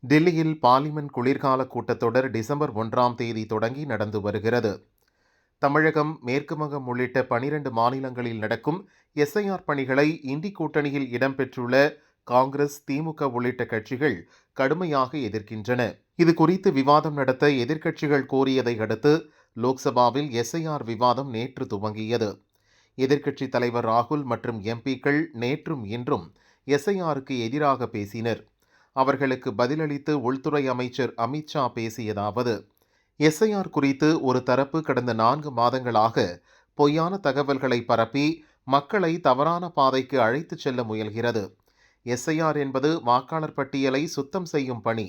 டெல்லியில் பார்லிமென்ட் குளிர்கால கூட்டத்தொடர் டிசம்பர் 1ஆம் தேதி தொடங்கி நடந்து வருகிறது. தமிழகம், மேற்கு வங்கம் உள்ளிட்ட 12 மாநிலங்களில் நடக்கும் எஸ்ஐஆர் பணிகளை இந்தி கூட்டணியில் இடம்பெற்றுள்ள காங்கிரஸ், திமுக உள்ளிட்ட கட்சிகள் கடுமையாக எதிர்க்கின்றன. இது குறித்து விவாதம் நடத்த எதிர்க்கட்சிகள் கோரியதை அடுத்து லோக்சபாவில் எஸ்ஐஆர் விவாதம் நேற்று துவங்கியது. எதிர்க்கட்சித் தலைவர் ராகுல் மற்றும் எம்பிக்கள் நேற்றும் இன்றும் எஸ்ஐஆருக்கு எதிராக பேசினர். அவர்களுக்கு பதிலளித்து உள்துறை அமைச்சர் அமித்ஷா பேசியதாவது: எஸ்ஐஆர் குறித்து ஒரு தரப்பு கடந்த 4 மாதங்களாக பொய்யான தகவல்களை பரப்பி மக்களை தவறான பாதைக்கு அழைத்துச் செல்ல முயல்கிறது. எஸ்ஐஆர் என்பது வாக்காளர் பட்டியலை சுத்தம் செய்யும் பணி.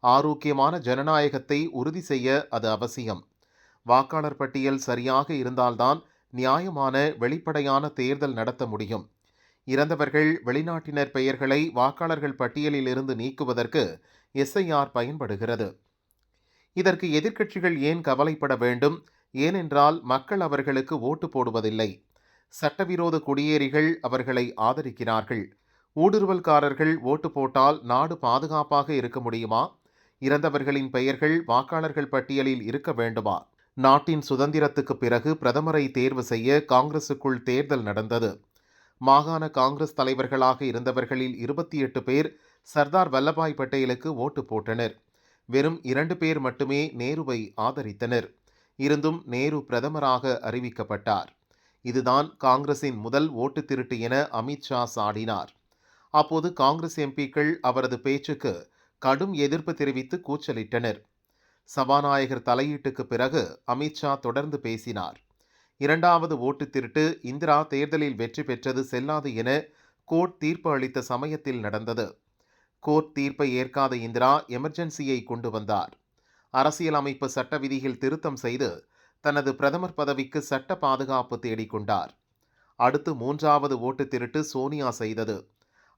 ஆரோக்கியமான ஜனநாயகத்தை உறுதி செய்ய அது அவசியம். வாக்காளர் பட்டியல் சரியாக இருந்தால்தான் நியாயமான, வெளிப்படையான தேர்தல் நடத்த முடியும். இறந்தவர்கள், வெளிநாட்டினர் பெயர்களை வாக்காளர்கள் பட்டியலில் இருந்து நீக்குவதற்கு எஸ்ஐஆர் பயன்படுகிறது. இதற்கு எதிர்க்கட்சிகள் ஏன் கவலைப்பட வேண்டும்? ஏனென்றால் மக்கள் அவர்களுக்கு ஓட்டு போடுவதில்லை. சட்டவிரோத குடியேறிகள் அவர்களை ஆதரிக்கிறார்கள். ஊடுருவல்காரர்கள் ஓட்டு போட்டால் நாடு பாதுகாப்பாக இருக்க முடியுமா? இறந்தவர்களின் பெயர்கள் வாக்காளர்கள் பட்டியலில் இருக்க வேண்டுமா? நாட்டின் சுதந்திரத்துக்கு பிறகு பிரதமரை தேர்வு செய்ய காங்கிரசுக்குள் தேர்தல் நடந்தது. மாகாண காங்கிரஸ் தலைவர்களாக இருந்தவர்களில் 28 பேர் சர்தார் வல்லபாய் பட்டேலுக்கு ஓட்டு போட்டனர். வெறும் 2 பேர் மட்டுமே நேருவை ஆதரித்தனர். இருந்தும் நேரு பிரதமராக அறிவிக்கப்பட்டார். இதுதான் காங்கிரசின் முதல் ஓட்டு திருட்டு என அமித்ஷா சாடினார். அப்போது காங்கிரஸ் எம்பிக்கள் அவரது பேச்சுக்கு கடும் எதிர்ப்பு தெரிவித்து கூச்சலிட்டனர். சபாநாயகர் தலையீட்டுக்கு பிறகு அமித்ஷா தொடர்ந்து பேசினார். 2வது ஓட்டு திருட்டு இந்திரா தேர்தலில் வெற்றி பெற்றது செல்லாது என கோர்ட் தீர்ப்பு அளித்த சமயத்தில் நடந்தது. கோர்ட் தீர்ப்பை ஏற்காத இந்திரா எமர்ஜென்சியை கொண்டு வந்தார். அரசியலமைப்பு சட்ட விதியில் திருத்தம் செய்து தனது பிரதமர் பதவிக்கு சட்ட பாதுகாப்பு தேடிக்கொண்டார். அடுத்து 3வது ஓட்டு திருட்டு சோனியா செய்தது.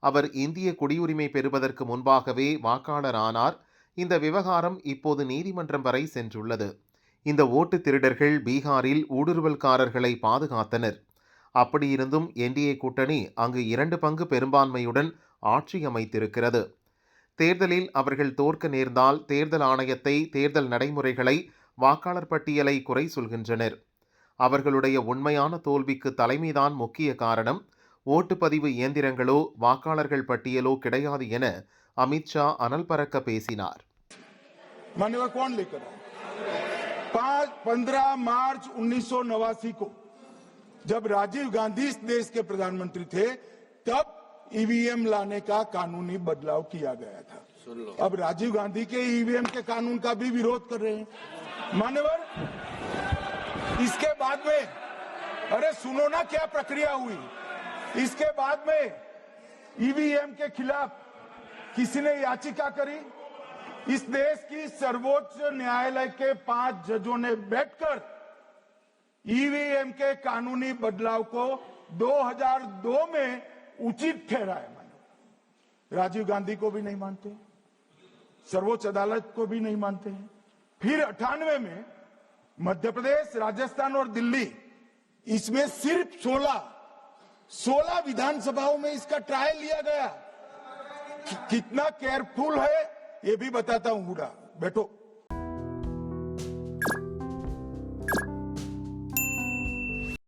அவர் இந்திய குடியுரிமை பெறுவதற்கு முன்பாகவே வாக்காளர் ஆனார். இந்த விவகாரம் இப்போது நீதிமன்றம் வரை சென்றுள்ளது. இந்த ஓட்டு திருடர்கள் பீகாரில் ஊடுருவல்காரர்களை பாதுகாத்தனர். அப்படியிருந்தும் என்டிஏ கூட்டணி அங்கு 2 பங்கு பெரும்பான்மையுடன் ஆட்சி அமைத்திருக்கிறது. தேர்தலில் அவர்கள் தோற்க நேர்ந்தால் தேர்தல் ஆணையத்தை, தேர்தல் நடைமுறைகளை, வாக்காளர் பட்டியலை குறை சொல்கின்றனர். அவர்களுடைய உண்மையான தோல்விக்கு தலைமைதான் முக்கிய காரணம். ஓட்டுப்பதிவு இயந்திரங்களோ வாக்காளர்கள் பட்டியலோ கிடையாது என அமித்ஷா அனல் பறக்க பேசினார். 15 मार्च 1989 को जब राजीव गांधी इस देश के प्रधानमंत्री थे, तब ईवीएम लाने का कानूनी बदलाव किया गया था. अब राजीव गांधी के ईवीएम के कानून का भी विरोध कर रहे हैं. मान्यवर, इसके बाद में, अरे सुनो ना क्या प्रक्रिया हुई. इसके बाद में ईवीएम के खिलाफ किसी ने याचिका करी. इस देश की सर्वोच्च न्यायालय के 5 जजों ने बैठकर ईवीएम के कानूनी बदलाव को 2002 में उचित ठहराया. राजीव गांधी को भी नहीं मानते, सर्वोच्च अदालत को भी नहीं मानते हैं. फिर 98 में मध्य प्रदेश, राजस्थान और दिल्ली, इसमें सिर्फ 16 विधानसभाओं में इसका ट्रायल लिया गया. कितना केयरफुल है ये भी बताता हूं. बूढ़ा बैठो.